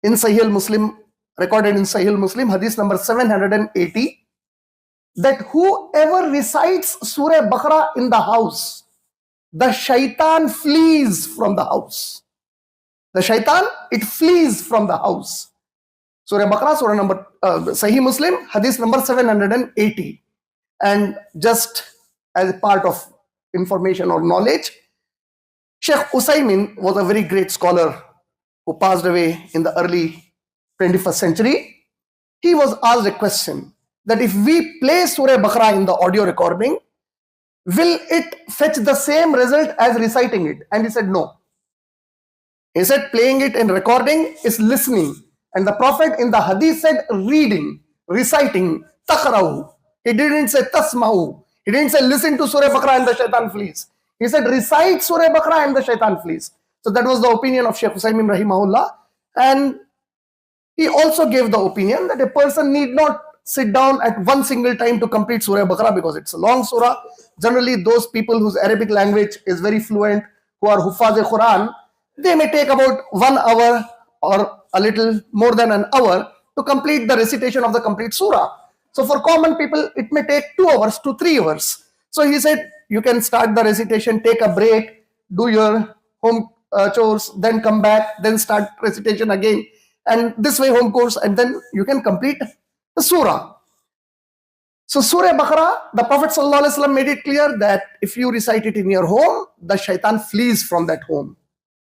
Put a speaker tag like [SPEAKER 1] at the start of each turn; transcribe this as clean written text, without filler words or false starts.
[SPEAKER 1] in Sahih Muslim, recorded in Sahih Muslim, hadith number 780, that whoever recites Surah Baqarah in the house, the shaitan flees from the house. The shaitan, it flees from the house. Surah Baqarah, Surah number, Sahih Muslim, hadith number 780. And just as a part of information or knowledge, Sheikh Usaymin was a very great scholar who passed away in the early 21st century. He was asked a question that if we play Surah Baqarah in the audio recording, will it fetch the same result as reciting it? And he said no. He said playing it in recording is listening. And the Prophet in the hadith said reading, reciting, taqra'u. He didn't say tasma'u. He didn't say listen to Surah Baqarah and the shaitan flees. He said recite Surah Baqarah and the shaitan flees. So that was the opinion of Shaykh Usaymin rahimahullah. And he also gave the opinion that a person need not sit down at one single time to complete Surah Baqarah because it's a long surah. Generally, those people whose Arabic language is very fluent, who are Huffaz-e-Quran, they may take about 1 hour or a little more than an hour to complete the recitation of the complete surah. So for common people, it may take 2 hours to 3 hours. So he said, you can start the recitation, take a break, do your home chores, then come back, then start recitation again. And this way home course, and then you can complete the surah. So Surah Baqarah, the Prophet ﷺ made it clear that if you recite it in your home, the shaitan flees from that home.